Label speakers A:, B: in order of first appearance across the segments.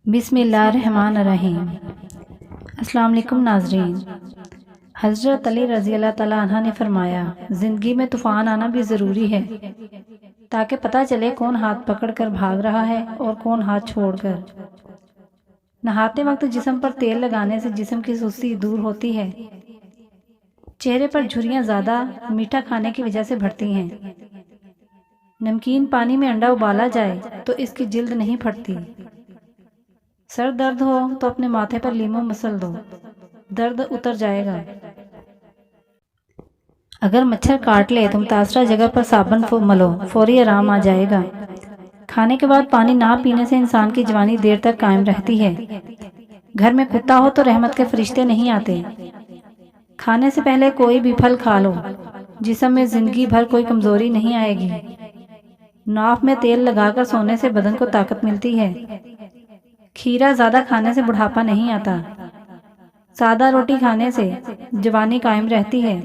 A: بسم اللہ الرحمن الرحیم۔ السلام علیکم ناظرین۔ حضرت علی رضی اللہ تعالیٰ عنہ نے فرمایا، زندگی میں طوفان آنا بھی ضروری ہے تاکہ پتہ چلے کون ہاتھ پکڑ کر بھاگ رہا ہے اور کون ہاتھ چھوڑ کر۔ نہاتے وقت جسم پر تیل لگانے سے جسم کی سستی دور ہوتی ہے۔ چہرے پر جھریاں زیادہ میٹھا کھانے کی وجہ سے بڑھتی ہیں۔ نمکین پانی میں انڈا ابالا جائے تو اس کی جلد نہیں پھٹتی۔ سر درد ہو تو اپنے ماتھے پر لیموں مسل دو، درد اتر جائے گا۔ اگر مچھر کاٹ لے تو متاثرہ جگہ پر صابن ملو، فوری آرام آ جائے گا۔ کھانے کے بعد پانی نہ پینے سے انسان کی جوانی دیر تک قائم رہتی ہے۔ گھر میں کتا ہو تو رحمت کے فرشتے نہیں آتے۔ کھانے سے پہلے کوئی بھی پھل کھا لو، جسم میں زندگی بھر کوئی کمزوری نہیں آئے گی۔ ناف میں تیل لگا کر سونے سے بدن کو طاقت ملتی ہے۔ کھیرا زیادہ کھانے سے بڑھاپا نہیں آتا۔ سادہ روٹی کھانے سے جوانی قائم رہتی ہے۔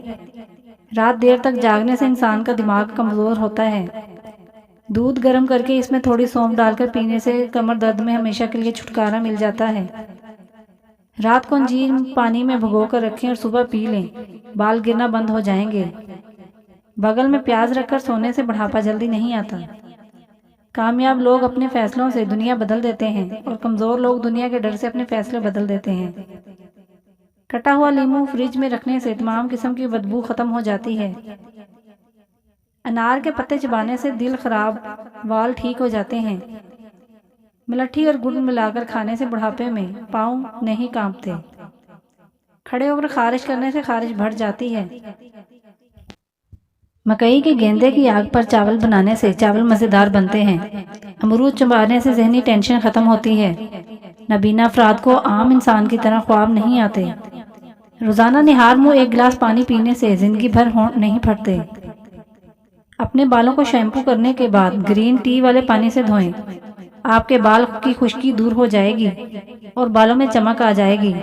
A: رات دیر تک جاگنے سے انسان کا دماغ کمزور ہوتا ہے۔ دودھ گرم کر کے اس میں تھوڑی سونف ڈال کر پینے سے کمر درد میں ہمیشہ کے لیے چھٹکارا مل جاتا ہے۔ رات کو انجیر پانی میں بھگو کر رکھیں اور صبح پی لیں، بال گرنا بند ہو جائیں گے۔ بغل میں پیاز رکھ کر سونے سے بڑھاپا جلدی نہیں آتا۔ کامیاب لوگ اپنے فیصلوں سے دنیا بدل دیتے ہیں اور کمزور لوگ دنیا کے ڈر سے اپنے فیصلے بدل دیتے ہیں۔ کٹا ہوا لیموں فریج میں رکھنے سے تمام قسم کی بدبو ختم ہو جاتی ہے۔ انار کے پتے چبانے سے دل خراب وال ٹھیک ہو جاتے ہیں۔ ملٹھی اور گڑ ملا کر کھانے سے بڑھاپے میں پاؤں نہیں کانپتے۔ کھڑے ہو کر خارش کرنے سے خارش بڑھ جاتی ہے۔ مکئی کے گیندے کی آگ پر چاول بنانے سے چاول مزیدار بنتے ہیں۔ امرود چبانے سے ذہنی ٹینشن ختم ہوتی ہے۔ نابینا افراد کو عام انسان کی طرح خواب نہیں آتے۔ روزانہ نہار منہ ایک گلاس پانی پینے سے زندگی بھر ہونٹ نہیں پھٹتے۔ اپنے بالوں کو شیمپو کرنے کے بعد گرین ٹی والے پانی سے دھوئیں۔ آپ کے بال کی خشکی دور ہو جائے گی اور بالوں میں چمک آ جائے گی۔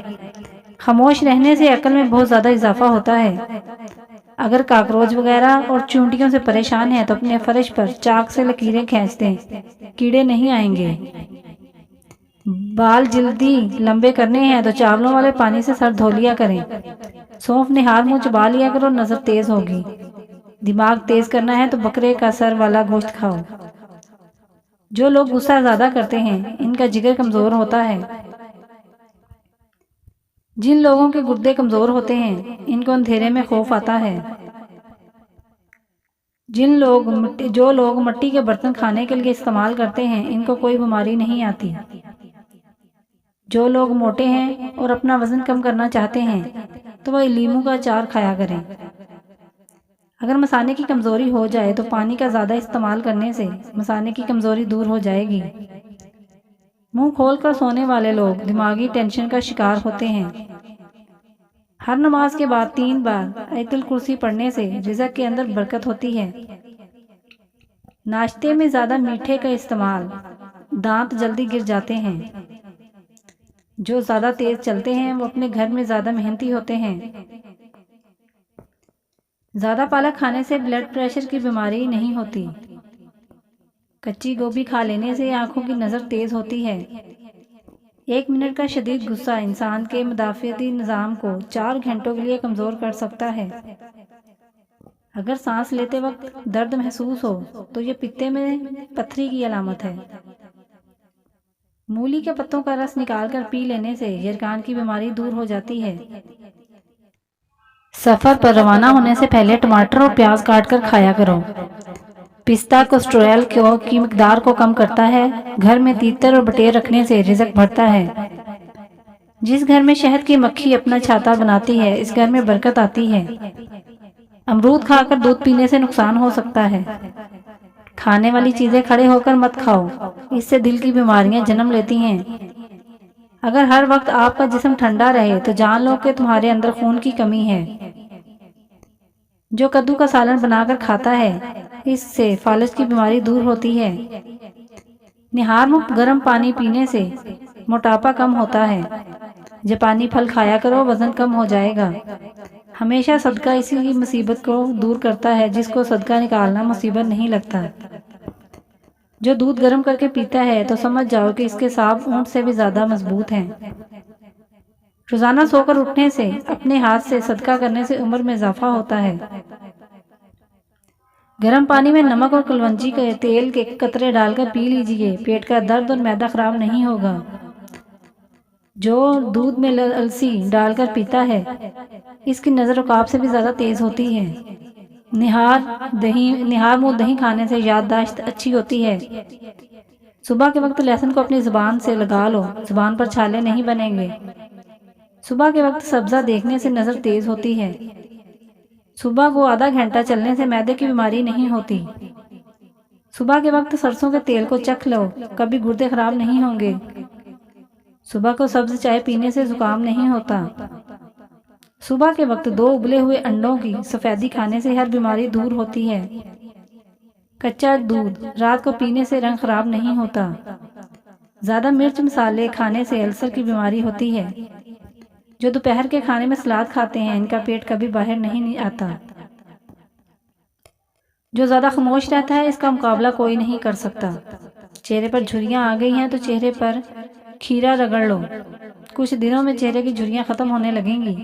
A: خاموش رہنے سے عقل میں بہت زیادہ اضافہ ہوتا ہے۔ اگر کاکروچ وغیرہ اور چونٹیوں سے پریشان ہیں تو اپنے فرش پر چاک سے لکیریں کھینچ دیں، کیڑے نہیں آئیں گے۔ بال جلدی لمبے کرنے ہیں تو چاولوں والے پانی سے سر دھو لیا کریں۔ سونف نہار منہ چبا لیا کرو، نظر تیز ہوگی۔ دماغ تیز کرنا ہے تو بکرے کا سر والا گوشت کھاؤ۔ جو لوگ غصہ زیادہ کرتے ہیں ان کا جگر کمزور ہوتا ہے۔ جن لوگوں کے گردے کمزور ہوتے ہیں ان کو اندھیرے میں خوف آتا ہے۔ جو لوگ مٹی کے برتن کھانے کے لیے استعمال کرتے ہیں ان کو کوئی بیماری نہیں آتی۔ جو لوگ موٹے ہیں اور اپنا وزن کم کرنا چاہتے ہیں تو وہ لیموں کا اچار کھایا کریں۔ اگر مثانے کی کمزوری ہو جائے تو پانی کا زیادہ استعمال کرنے سے مثانے کی کمزوری دور ہو جائے گی۔ منہ کھول کر سونے والے لوگ دماغی ٹینشن کا شکار ہوتے ہیں۔ ہر نماز کے بعد 3 بار آیت الکرسی پڑھنے سے رزق کے اندر برکت ہوتی ہے۔ ناشتے میں زیادہ میٹھے کا استعمال، دانت جلدی گر جاتے ہیں۔ جو زیادہ تیز چلتے ہیں وہ اپنے گھر میں زیادہ محنتی ہوتے ہیں۔ زیادہ پالک کھانے سے بلڈ پریشر کی بیماری نہیں ہوتی۔ کچی گوبھی کھا لینے سے آنکھوں کی نظر تیز ہوتی ہے۔ 1 منٹ کا شدید غصہ انسان کے مدافعتی نظام کو 4 گھنٹوں کے لیے کمزور کر سکتا ہے۔ اگر سانس لیتے وقت درد محسوس ہو تو یہ پتے میں پتھری کی علامت ہے۔ مولی کے پتوں کا رس نکال کر پی لینے سے یرکان کی بیماری دور ہو جاتی ہے۔ سفر پر روانہ ہونے سے پہلے ٹماٹر اور پیاز کاٹ کر کھایا کرو۔ پستہ کولیسٹرول کی مقدار کو کم کرتا ہے۔ گھر میں تیتر اور بٹیر رکھنے سے رزق بڑھتا ہے۔ جس گھر میں شہد کی مکھی اپنا چھاتا بناتی ہے اس گھر میں برکت آتی ہے۔ امرود کھا کر دودھ پینے سے نقصان ہو سکتا ہے۔ کھانے والی چیزیں کھڑے ہو کر مت کھاؤ، اس سے دل کی بیماریاں جنم لیتی ہیں۔ اگر ہر وقت آپ کا جسم ٹھنڈا رہے تو جان لو کہ تمہارے اندر خون کی کمی ہے۔ جو کدو کا سالن بنا کر کھاتا ہے اس سے فالج کی بیماری دور ہوتی ہے۔ نہار منہ گرم پانی پینے سے موٹاپا کم ہوتا ہے۔ جاپانی پھل کھایا کرو، وزن کم ہو جائے گا۔ ہمیشہ صدقہ اسی مصیبت کو دور کرتا ہے جس کو صدقہ نکالنا مصیبت نہیں لگتا۔ جو دودھ گرم کر کے پیتا ہے تو سمجھ جاؤ کہ اس کے سانپ اونٹ سے بھی زیادہ مضبوط ہیں۔ روزانہ سو کر اٹھنے سے، اپنے ہاتھ سے صدقہ کرنے سے عمر میں اضافہ ہوتا ہے۔ گرم پانی میں نمک اور کلونجی کے تیل کے قطرے ڈال کر پی لیجئے، پیٹ کا درد اور معدہ خراب نہیں ہوگا۔ جو دودھ میں السی ڈال کر پیتا ہے، اس کی نظر عقاب سے بھی زیادہ تیز ہوتی ہے۔ نہار منہ دہی کھانے سے یادداشت اچھی ہوتی ہے۔ صبح کے وقت لہسن کو اپنی زبان سے لگا لو، زبان پر چھالے نہیں بنیں گے۔ صبح کے وقت سبزہ دیکھنے سے نظر تیز ہوتی ہے۔ صبح کو آدھا گھنٹہ چلنے سے معدے کی بیماری نہیں ہوتی۔ صبح کے وقت سرسوں کے تیل کو چکھ لو، کبھی گردے خراب نہیں ہوں گے۔ صبح کو سبز چائے پینے سے زکام نہیں ہوتا۔ صبح کے وقت 2 ابلے ہوئے انڈوں کی سفیدی کھانے سے ہر بیماری دور ہوتی ہے۔ کچا دودھ رات کو پینے سے رنگ خراب نہیں ہوتا۔ زیادہ مرچ مسالے کھانے سے السر کی بیماری ہوتی ہے۔ جو دوپہر کے کھانے میں سلاد کھاتے ہیں، ان کا پیٹ کبھی باہر نہیں آتا۔ جو زیادہ خاموش رہتا ہے، اس کا مقابلہ کوئی نہیں کر سکتا۔ چہرے پر جھریاں آ گئی ہیں تو چہرے پر کھیرا رگڑ لو، کچھ دنوں میں چہرے کی جھریاں ختم ہونے لگیں گی۔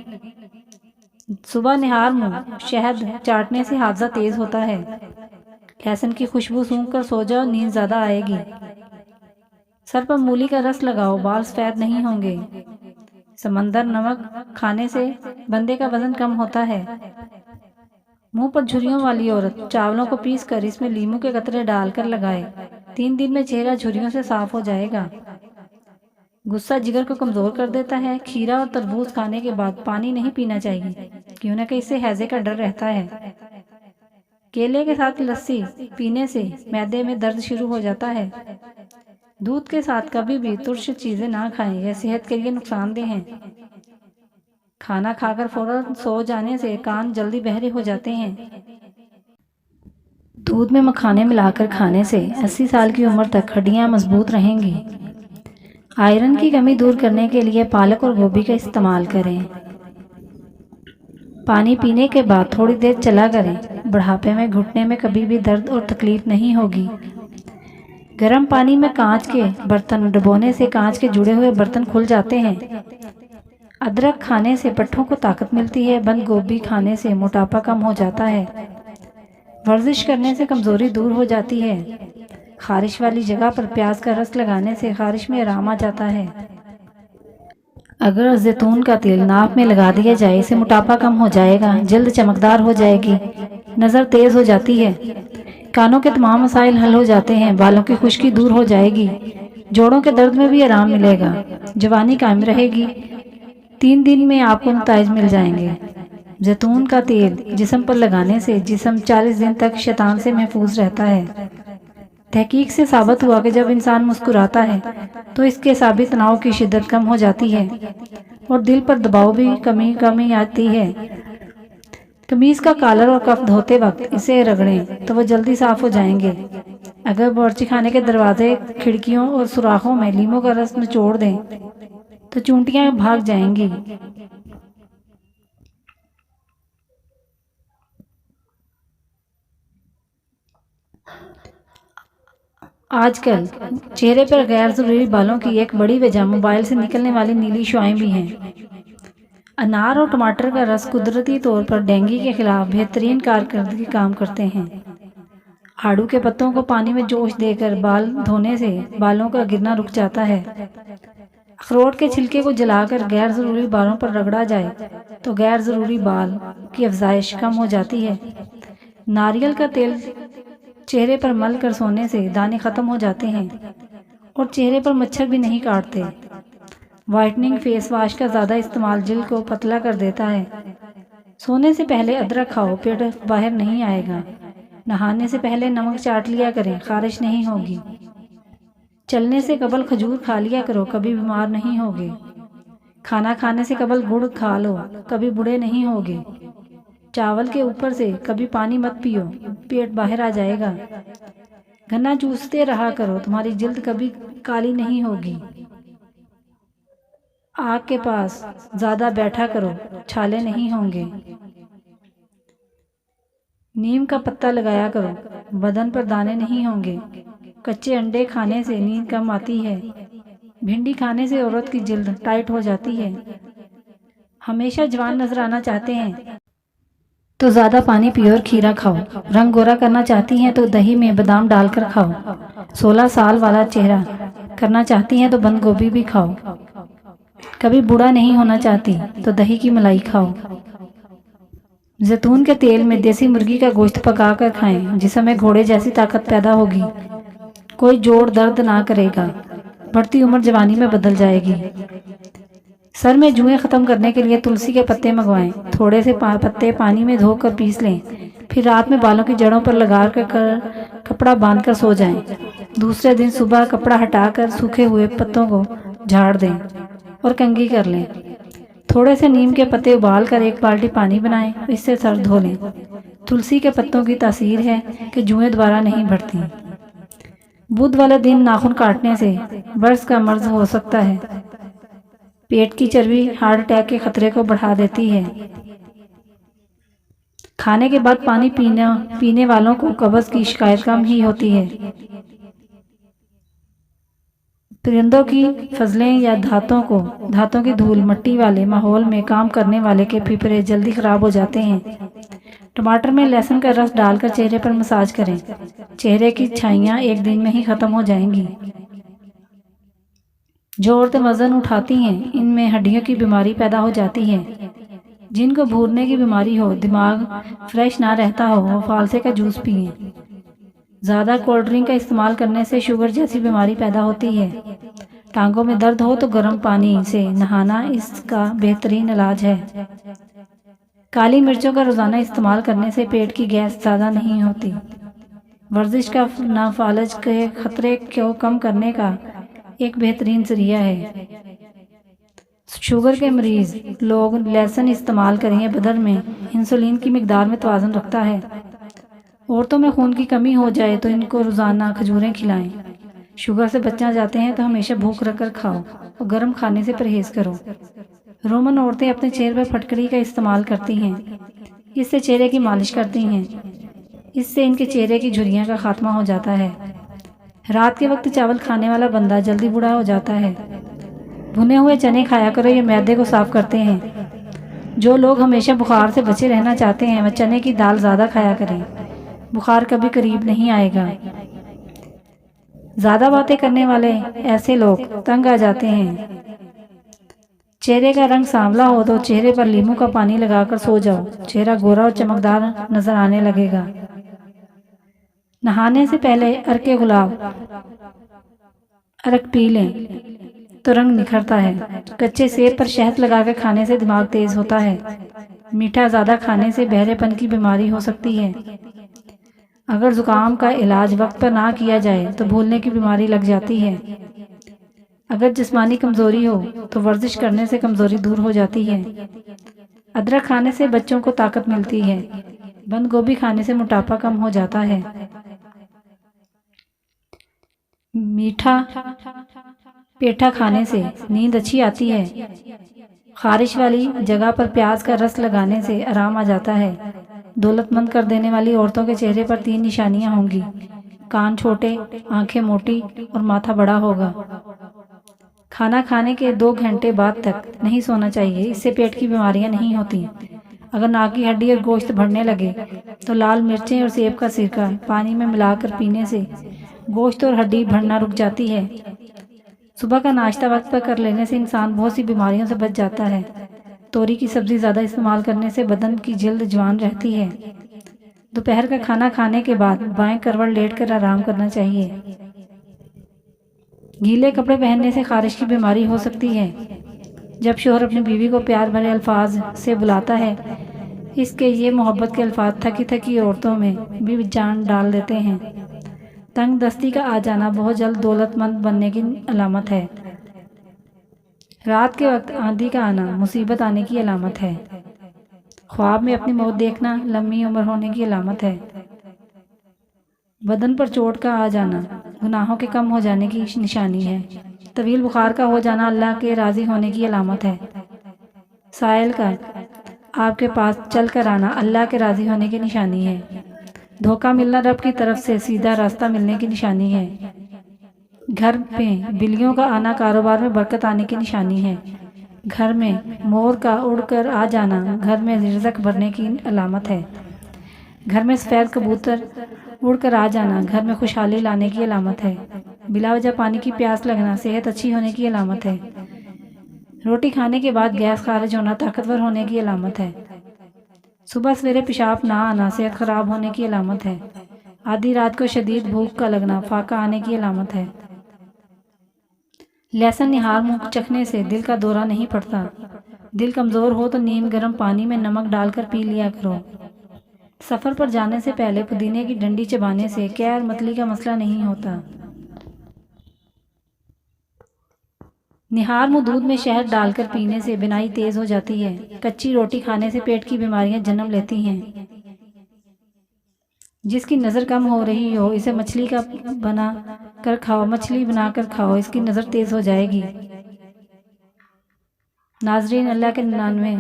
A: صبح نہار منہ شہد چاٹنے سے حافظہ تیز ہوتا ہے۔ لہسن کی خوشبو سونگھ کر سو جاؤ، نیند زیادہ آئے گی۔ سر پر مولی کا رس لگاؤ، بال سفید نہیں ہوں گے۔ سمندر نمک کھانے سے بندے کا وزن کم ہوتا ہے۔ منہ پر جھریوں والی عورت چاولوں کو پیس کر اس میں لیموں کے قطرے ڈال کر لگائے، 3 دن میں چہرہ جھریوں سے صاف ہو جائے گا۔ غصہ جگر کو کمزور کر دیتا ہے۔ کھیرا اور تربوز کھانے کے بعد پانی نہیں پینا چاہیے، کیوں نہ کہ اس سے ہیضے کا ڈر رہتا ہے۔ کیلے کے ساتھ لسی پینے سے معدے میں درد شروع ہو جاتا ہے۔ دودھ کے ساتھ کبھی بھی ترش چیزیں نہ کھائیں، یہ صحت کے لیے نقصان دہ ہیں۔ کھانا کھا کر فوراً سو جانے سے کان جلدی بہرے ہو جاتے ہیں۔ دودھ میں مکھانے ملا کر کھانے سے 80 سال کی عمر تک ہڈیاں مضبوط رہیں گی۔ آئرن کی کمی دور کرنے کے لیے پالک اور گوبھی کا استعمال کریں۔ پانی پینے کے بعد تھوڑی دیر چلا کریں، بڑھاپے میں گھٹنے میں کبھی بھی درد اور تکلیف نہیں ہوگی۔ گرم پانی میں کانچ کے برتن ڈبونے سے کانچ کے جڑے ہوئے برتن کھل جاتے ہیں۔ ادرک کھانے سے پٹھوں کو طاقت ملتی ہے۔ بند گوبھی کھانے سے موٹاپا کم ہو جاتا ہے۔ ورزش کرنے سے کمزوری دور ہو جاتی ہے۔ خارش والی جگہ پر پیاز کا رس لگانے سے خارش میں آرام آ جاتا ہے۔ اگر زیتون کا تیل ناک میں لگا دیا جائے، اسے موٹاپا کم ہو جائے گا، جلد چمکدار ہو جائے گی، نظر تیز ہو جاتی ہے، کانوں کے تمام مسائل حل ہو جاتے ہیں، بالوں کی خشکی دور ہو جائے گی، جوڑوں کے درد میں بھی آرام ملے گا، جوانی قائم رہے گی۔ 3 دن میں آپ کو نتائج مل جائیں گے۔ زیتون کا تیل جسم پر لگانے سے جسم 40 دن تک شیطان سے محفوظ رہتا ہے۔ تحقیق سے ثابت ہوا کہ جب انسان مسکراتا ہے تو اس کے اعصابی تناؤ کی شدت کم ہو جاتی ہے اور دل پر دباؤ بھی کمی آتی ہے۔ قمیض کا کالر اور کف دھوتے وقت اسے رگڑیں تو وہ جلدی صاف ہو جائیں گے۔ اگر باورچی خانے کے دروازے، کھڑکیوں اور سوراخوں میں لیموں کا رس نچوڑ دیں تو چونٹیاں بھاگ جائیں گی۔ آج کل چہرے پر غیر ضروری بالوں کی ایک بڑی وجہ موبائل سے نکلنے والی نیلی شعاعیں بھی ہیں۔ انار اور ٹماٹر کا رس قدرتی طور پر ڈینگی کے خلاف بہترین کارکردگی کام کرتے ہیں۔ آڑو کے پتوں کو پانی میں جوش دے کر بال دھونے سے بالوں کا گرنا رک جاتا ہے۔ اخروٹ کے چھلکے کو جلا کر غیر ضروری بالوں پر رگڑا جائے تو غیر ضروری بال کی افزائش کم ہو جاتی ہے۔ ناریل کا تیل چہرے پر مل کر سونے سے دانے ختم ہو جاتے ہیں اور چہرے پر مچھر بھی نہیں کاٹتے۔ وائٹننگ فیس واش کا زیادہ استعمال جلد کو پتلا کر دیتا ہے۔ سونے سے پہلے ادرک کھاؤ، پیٹ باہر نہیں آئے گا۔ نہانے سے پہلے نمک چاٹ لیا کریں، خارش نہیں ہوگی۔ چلنے سے قبل کھجور کھا لیا کرو، کبھی بیمار نہیں ہوگے۔ کھانا کھانے سے قبل گڑ کھا لو، کبھی بوڑھے نہیں ہوگے۔ چاول کے اوپر سے کبھی پانی مت پیو، پیٹ باہر آ جائے گا۔ گنا چوستے رہا کرو، تمہاری جلد کبھی کالی نہیں ہوگی۔ آگ کے پاس زیادہ بیٹھا کرو، چھالے نہیں ہوں گے۔ نیم کا پتہ لگایا کرو، بدن پر دانے نہیں ہوں گے۔ کچے انڈے کھانے سے نیند کم آتی ہے۔ بھنڈی کھانے سے عورت کی جلد ٹائٹ ہو جاتی ہے۔ ہمیشہ جوان نظر آنا چاہتے ہیں تو زیادہ پانی پیو اور کھیرا کھاؤ۔ رنگ گورا کرنا چاہتی ہیں تو دہی میں بادام ڈال کر کھاؤ۔ 16 سال والا چہرہ کرنا چاہتی ہیں تو بند گوبھی بھی کھاؤ۔ کبھی بوڑھا نہیں ہونا چاہتی تو دہی کی ملائی کھاؤ۔ زیتون کے تیل میں دیسی مرغی کا گوشت پکا کر کھائیں، جسم میں گھوڑے جیسی طاقت پیدا ہوگی۔ کوئی جوڑ درد نہ کرے گا، بڑھتی عمر جوانی میں بدل جائے گی۔ سر میں جوئیں ختم کرنے کے لیے تلسی کے پتے منگوائیں، تھوڑے سے پتے پانی میں دھو کر پیس لیں، پھر رات میں بالوں کی جڑوں پر لگا کر کپڑا باندھ کر سو جائیں۔ دوسرے دن صبح کپڑا ہٹا کر سوکھے ہوئے پتوں کو جھاڑ دیں اور کنگھی کر لیں۔ تھوڑے سے نیم کے پتے ابال کر 1 بالٹی پانی بنائیں، اس سے سر دھو لیں۔ تلسی کے پتوں کی تاثیر ہے کہ جوئیں دوبارہ نہیں بڑھتی۔ بدھ والے دن ناخن کاٹنے سے برس کا مرض ہو سکتا ہے۔ پیٹ کی چربی ہارٹ اٹیک کے خطرے کو بڑھا دیتی ہے۔ کھانے کے بعد پانی پینے والوں کو قبض کی شکایت کم ہی ہوتی ہے۔ پرندوں کی فضلیں یا دھاتوں کی دھول مٹی والے ماحول میں کام کرنے والے کے پھیپھڑے جلدی خراب ہو جاتے ہیں۔ ٹماٹر میں لہسن کا رس ڈال کر چہرے پر مساج کریں، چہرے کی چھائیاں 1 دن میں ہی ختم ہو جائیں گی۔ جو عورتیں وزن اٹھاتی ہیں، ان میں ہڈیوں کی بیماری پیدا ہو جاتی ہے۔ جن کو بھورنے کی بیماری ہو، دماغ فریش نہ رہتا ہو، وہ فالسے کا جوس پئیں۔ زیادہ کولڈ ڈرنک کا استعمال کرنے سے شوگر جیسی بیماری پیدا ہوتی ہے۔ ٹانگوں میں درد ہو تو گرم پانی سے نہانا اس کا بہترین علاج ہے۔ کالی مرچوں کا روزانہ استعمال کرنے سے پیٹ کی گیس زیادہ نہیں ہوتی۔ ورزش کا فالج کے خطرے کو کم کرنے کا ایک بہترین ذریعہ ہے۔ شوگر کے مریض لوگ لہسن استعمال کریں، یہ بدن میں انسولین کی مقدار میں توازن رکھتا ہے۔ عورتوں میں خون کی کمی ہو جائے تو ان کو روزانہ کھجوریں کھلائیں۔ شوگر سے بچنا چاہتے ہیں تو ہمیشہ بھوک رکھ کر کھاؤ اور گرم کھانے سے پرہیز کرو۔ رومن عورتیں اپنے چہرے پر پھٹکڑی کا استعمال کرتی ہیں، اس سے چہرے کی مالش کرتی ہیں، اس سے ان کے چہرے کی جھریاں کا خاتمہ ہو جاتا ہے۔ رات کے وقت چاول کھانے والا بندہ جلدی بوڑھا ہو جاتا ہے۔ بھنے ہوئے چنے کھایا کرو، یہ معدے کو صاف کرتے ہیں۔ جو لوگ ہمیشہ بخار سے بچے رہنا چاہتے ہیں، وہ چنے کی دال زیادہ کھایا کریں، بخار کبھی قریب نہیں آئے گا۔ زیادہ باتیں کرنے والے ایسے لوگ تنگ آ جاتے ہیں۔ چہرے کا رنگ سانولا ہو تو چہرے پر لیموں کا پانی لگا کر سو جاؤ، چہرہ گورا اور چمکدار نظر آنے لگے گا۔ نہانے سے پہلے عرق گلاب پی لیں تو رنگ نکھرتا ہے۔ کچے سیب پر شہد لگا کر کھانے سے دماغ تیز ہوتا ہے۔ میٹھا زیادہ کھانے سے بہرے پن کی بیماری ہو سکتی ہے۔ اگر زکام کا علاج وقت پر نہ کیا جائے تو بھولنے کی بیماری لگ جاتی ہے۔ اگر جسمانی کمزوری ہو تو ورزش کرنے سے کمزوری دور ہو جاتی ہے۔ ادرک کھانے سے بچوں کو طاقت ملتی ہے۔ بند گوبھی کھانے سے موٹاپا کم ہو جاتا ہے۔ میٹھا پیٹھا کھانے سے نیند اچھی آتی ہے۔ خارش والی جگہ پر پیاز کا رس لگانے سے آرام آ جاتا ہے۔ دولت مند کر دینے والی عورتوں کے چہرے پر 3 نشانیاں ہوں گی: کان چھوٹے، آنکھیں موٹی اور ماتھا بڑا ہوگا۔ کھانا کھانے کے 2 گھنٹے بعد تک نہیں سونا چاہیے، اس سے پیٹ کی بیماریاں نہیں ہوتی۔ اگر ناک کی ہڈی اور گوشت بڑھنے لگے تو لال مرچیں اور سیب کا سرکہ پانی میں ملا کر پینے سے گوشت اور ہڈی بڑھنا رک جاتی ہے۔ صبح کا ناشتہ وقت پر کر لینے سے انسان بہت سی بیماریوں سے بچ جاتا ہے۔ توری کی سبزی زیادہ استعمال کرنے سے بدن کی جلد جوان رہتی ہے۔ دوپہر کا کھانا کھانے کے بعد بائیں کروٹ لیٹ کر آرام کرنا چاہیے۔ گیلے کپڑے پہننے سے خارش کی بیماری ہو سکتی ہے۔ جب شوہر اپنی بیوی کو پیار بھرے الفاظ سے بلاتا ہے، اس کے یہ محبت کے الفاظ تھکی تھکی عورتوں میں بھی جان ڈال دیتے ہیں۔ تنگ دستی کا آ جانا بہت جلد دولت مند بننے کی علامت ہے۔ رات کے وقت آندھی کا آنا مصیبت آنے کی علامت ہے۔ خواب میں اپنی موت دیکھنا لمبی عمر ہونے کی علامت ہے۔ بدن پر چوٹ کا آ جانا گناہوں کے کم ہو جانے کی نشانی ہے۔ طویل بخار کا ہو جانا اللہ کے راضی ہونے کی علامت ہے۔ سائل کا آپ کے پاس چل کر آنا اللہ کے راضی ہونے کی نشانی ہے۔ دھوکہ ملنا رب کی طرف سے سیدھا راستہ ملنے کی نشانی ہے۔ گھر میں بلیوں کا آنا کاروبار میں برکت آنے کی نشانی ہے۔ گھر میں مور کا اڑ کر آ جانا گھر میں رزق بھرنے کی علامت ہے۔ گھر میں سفید کبوتر اڑ کر آ جانا گھر میں خوشحالی لانے کی علامت ہے۔ بلا وجہ پانی کی پیاس لگنا صحت اچھی ہونے کی علامت ہے۔ روٹی کھانے کے بعد گیس خارج ہونا طاقتور ہونے کی علامت ہے۔ صبح سویرے پیشاب نہ آنا صحت خراب ہونے کی علامت ہے۔ آدھی رات کو شدید بھوک کا لگنا فاقہ آنے کی علامت ہے۔ لہسن نہار منہ چکھنے سے دل کا دورہ نہیں پڑتا۔ دل کمزور ہو تو نیم گرم پانی میں نمک ڈال کر پی لیا کرو۔ سفر پر جانے سے پہلے پودینے کی ڈنڈی چبانے سے قے اور متلی کا مسئلہ نہیں ہوتا۔ نہار منہ دودھ میں شہد ڈال کر پینے سے بینائی تیز ہو جاتی ہے۔ کچی روٹی کھانے سے پیٹ کی بیماریاں جنم لیتی ہیں۔ جس کی نظر کم ہو رہی ہو اسے مچھلی بنا کر کھاؤ، اس کی نظر تیز ہو جائے گی۔ ناظرین، اللہ کے 99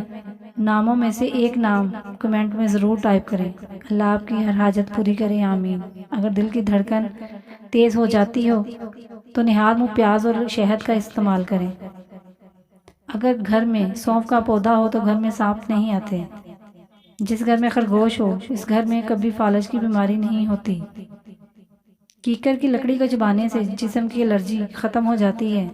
A: ناموں میں سے ایک نام کمنٹ میں ضرور ٹائپ کریں۔ اللہ آپ کی ہر حاجت پوری کرے، آمین۔ اگر دل کی دھڑکن تیز ہو جاتی ہو تو نہار منہ پیاز اور شہد کا استعمال کریں۔ اگر گھر میں سونف کا پودا ہو تو گھر میں سانپ نہیں آتے۔ جس گھر میں خرگوش ہو اس گھر میں کبھی فالج کی بیماری نہیں ہوتی۔ کیکر کی لکڑی کو چبانے سے جسم کی الرجی ختم ہو جاتی ہے۔